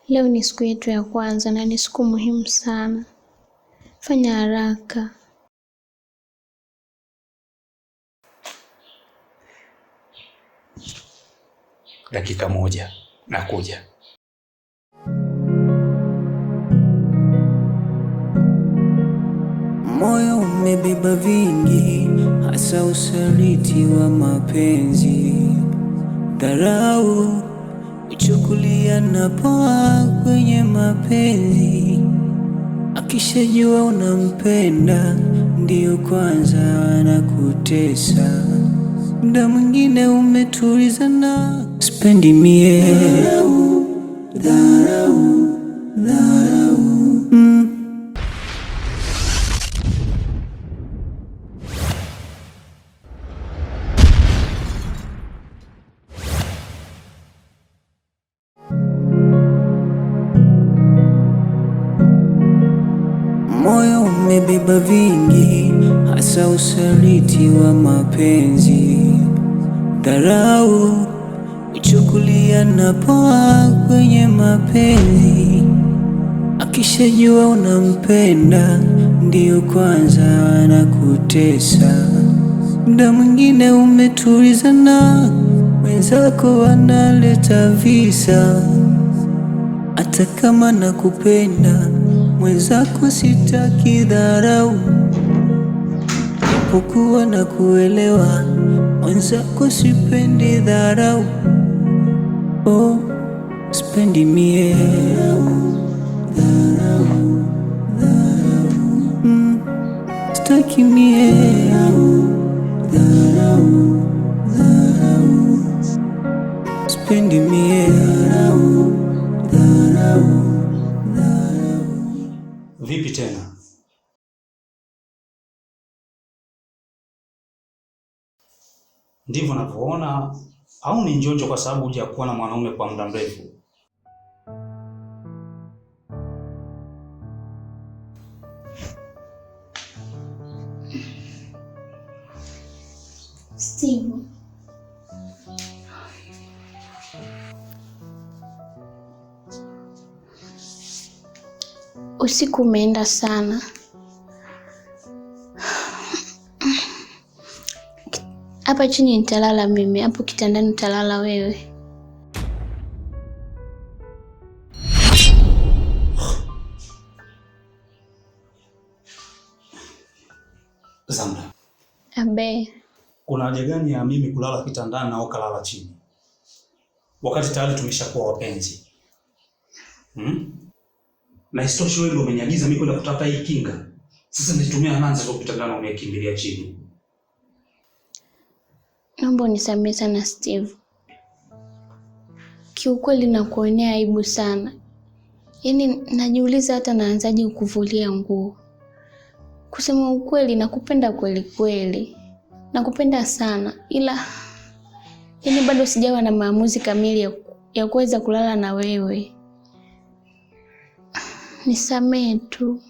Leo ni siku yetu ya kwanza na ni siku muhimu sana. Fanya haraka. Dakika moja, nakuja. Moyo umebeba vingi, hasa usaliti wa mapenzi, dharau, uchukulia na poa kwenye mapenzi. Akishajua unampenda, ndiyo kwanza anakutesa. Muda mwingine umetulizana, sipendi mie dharau. Moyo umebeba vingi, hasa usaliti wa mapenzi, dharau, uchukulia na poa kwenye mapenzi. Akishajua unampenda, ndiyo kwanza anakutesa. Muda mwingine umetulizana, wenzako wanaleta visa. Hata kama nakupenda, mwenzako sitaki dharau. Japokuwa na kuelewa, mwenzako sipendi dharau. Oh, sipendi mie dharau. Sitaki mie dharau. Sipendi mie dharau. Vipi tena? Ndivyo unavyoona au ni njonjo kwa sababu hujakuwa na mwanaume kwa muda mrefu? Steve. Usiku umeenda sana. Hapa chini nitalala mimi, hapo kitandani utalala wewe. Zamda. Abe. Kuna haja gani ya mimi kulala kitandani na ukalala chini? Wakati tayari tumeshakuwa wapenzi. Na isitoshe wewe ndio umeniagiza mimi kwenda kutafuta hii kinga. Sasa nitumia nanza za kitandani na umekimbilia chini. Naomba unisamehe sana Steve. Kiukweli nakuonea aibu sana. Yaani najiuliza hata naanzaje kukuvulia nguo. Kusema ukweli nakupenda kweli kweli. Nakupenda sana ila yaani bado sijawa na maamuzi kamili ya kuweza kulala na wewe. Nisamehe tu.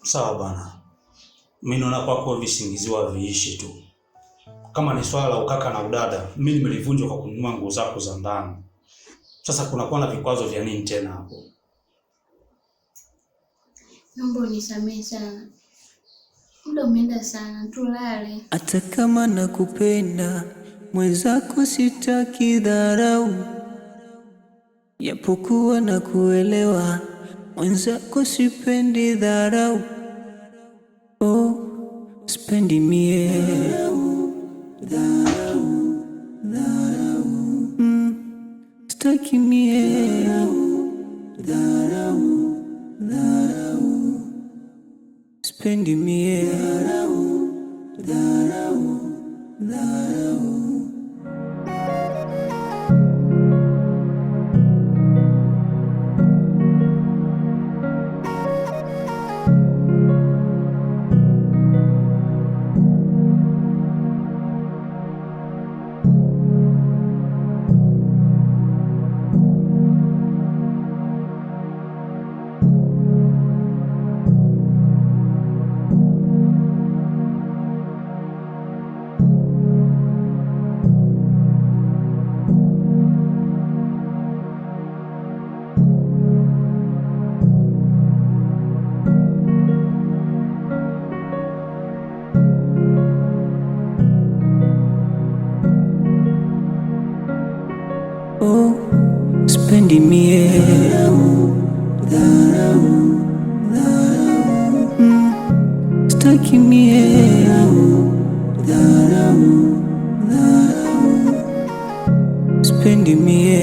Sawa bwana. Mimi naona kwako visingiziwa viishi tu. Kama ni swala la ukaka na udada, mimi nimelivunja kwa kununua nguo zako za ndani. Sasa kunakuwa na vikwazo vya nini tena hapo? Naomba unisamehe sana. Muda umeenda sana, tulale. Hata kama nakupenda, mwenzako sitaki dharau. Japokuwa na kuelewa, mwenzako sipendi dharau. Oh, sipendi mie dharau. Sitaki mie dharau. Sipendi mie dharau. Sipendi mie sitaki mie sipendi mie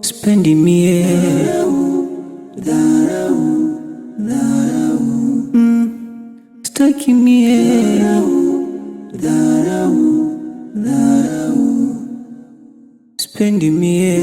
sipendi mie sitaki mie sipendi mie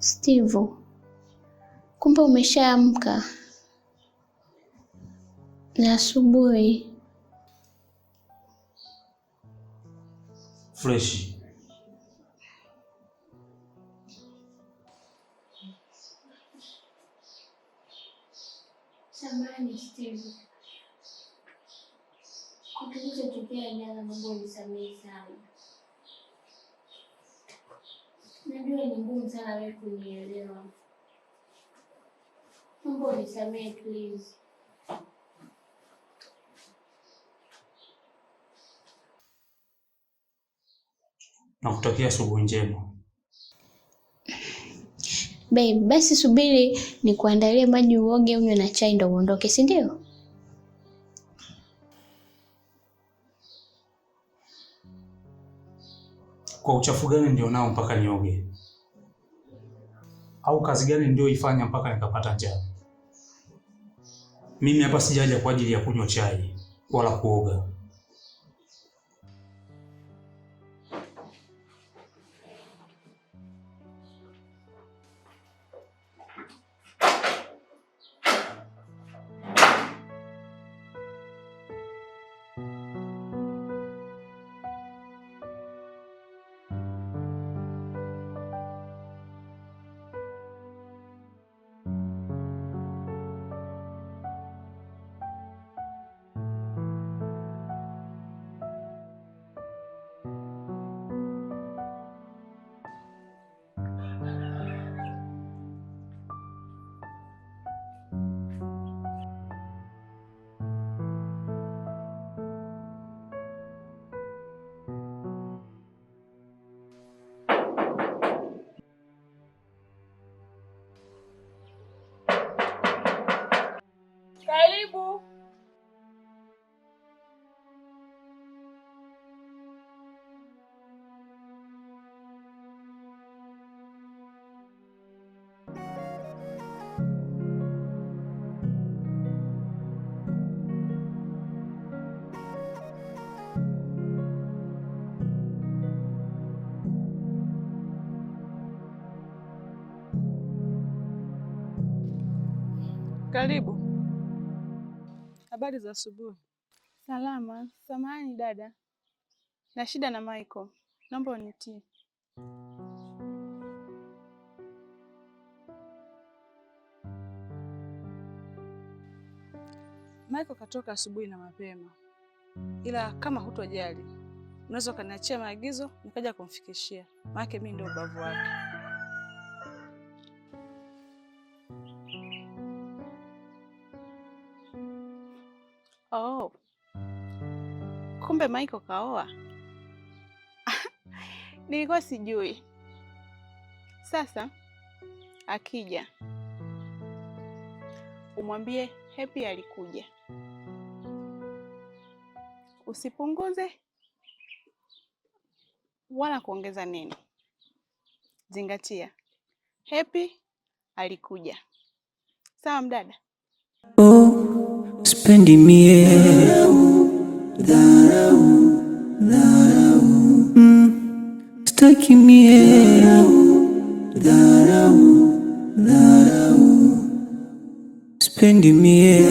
Steve, kumbe umeshaamka na asubuhi. Fresh. Samahani Steve. Kwa kilichotokea jana, mambo unisamehe sana. Najua ni ngumu sana wewe kunielewa. Mambo unisamehe please. Nakutakia asubuhi njema. Babe, basi subiri nikuandalie maji uoge unywe na chai ndo uondoke, si ndio? Kwa uchafu gani ndio nao mpaka nioge? Au kazi gani ndio ifanya mpaka nikapata njaa? Mimi hapa sijaja kwa ajili ya kunywa chai wala kuoga. Karibu. Karibu. Habari za asubuhi. Salama. Samahani dada, na shida na Michael, naomba unitie. Michael katoka asubuhi na mapema, ila kama hutojali unaweza ukaniachia maagizo nikaja kumfikishia, maana mimi ndio ubavu wake. Oh, kumbe Michael kaoa. Nilikuwa sijui. Sasa akija umwambie Happy alikuja, usipunguze wala kuongeza neno. Zingatia, Happy alikuja. Sawa mdada? Oh, spendi mie staki mie spendi mie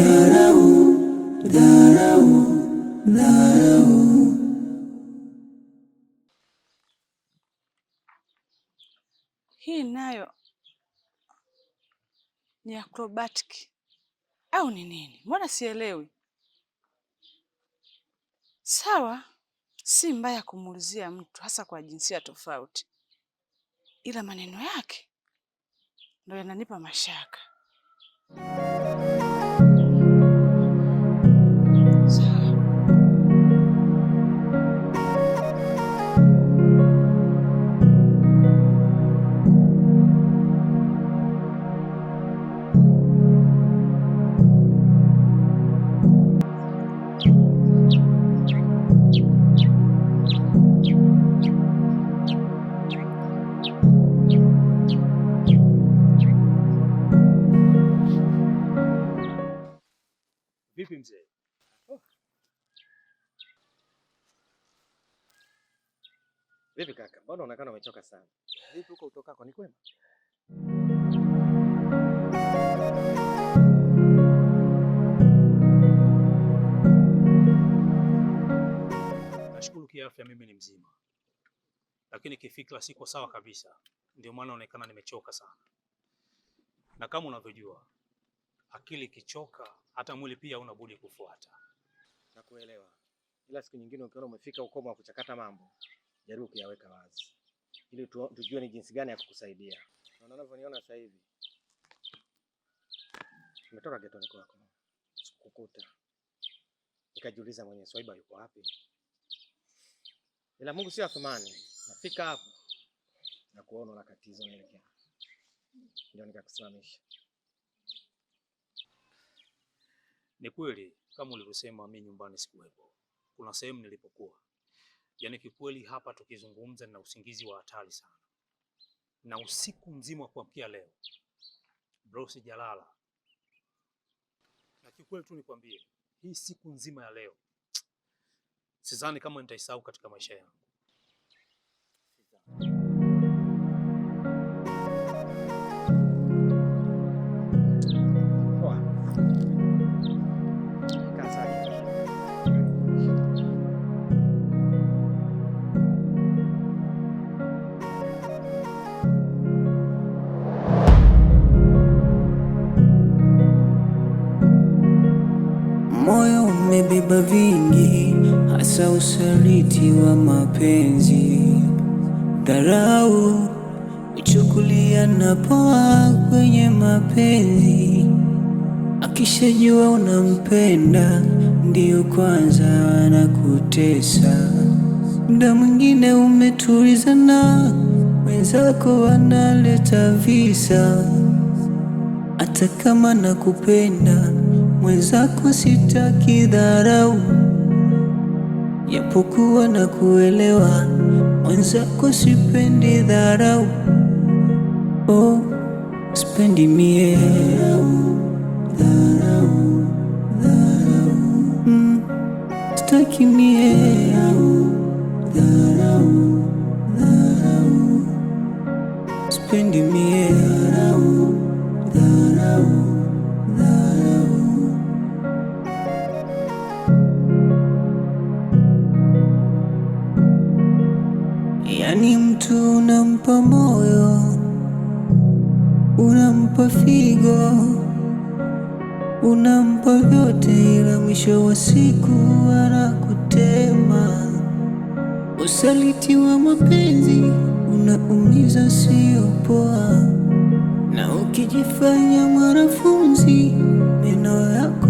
Hii nayo ni acrobatic au ni nini? Mbona sielewi? Sawa, si mbaya kumuulizia mtu hasa kwa jinsia tofauti, ila maneno yake ndio yananipa mashaka. Vipi mzee? Vipi kaka? Mbona unaonekana umechoka sana? Vipi huko utokako ni kwema? Nashukuru kiafya mimi ni mzima, lakini kifikra siko sawa kabisa, ndio maana naonekana nimechoka sana. Na kama unavyojua, akili kichoka hata mwili pia unabudi kufuata. Nakuelewa. Ila siku nyingine ukiona umefika ukomo wa kuchakata mambo, jaribu kuyaweka wazi ili tujue ni jinsi gani ya kukusaidia. Na unavyoniona sasa hivi, nimetoka getoni kwako, sikukukuta. Nikajiuliza mwenye Swaiba yuko wapi? Ila Mungu si athumani. Nafika hapo na kuona una tatizo naelekea, ndio nikakusimamisha. Ni kweli kama ulivyosema, mimi nyumbani sikuwepo. Kuna sehemu nilipokuwa. Yaani kikweli hapa tukizungumza na usingizi wa hatari sana. Na usiku mzima kuamkia leo, bro, sijalala. Na kikweli tu nikwambie, hii siku nzima ya leo sidhani kama nitaisahau katika maisha yangu. moyo umebeba vingi, hasa usaliti wa mapenzi, dharau, kuchukulia na poa kwenye mapenzi. Akishajua unampenda ndio kwanza anakutesa. Muda mwingine umetulizana, wenzako wanaleta visa. Hata kama nakupenda mwenzako sitaki dharau, japokuwa na kuelewa, mwenzako sipendi dharau. Oh, sipendi mie dharau, sitaki mie dharau, sipendi mie dharau. Yani mtu unampa moyo, unampa figo, unampa vyote, ila mwisho wa siku anakutema. Usaliti wa mapenzi unaumiza, sio poa. Na ukijifanya mwanafunzi, meno yako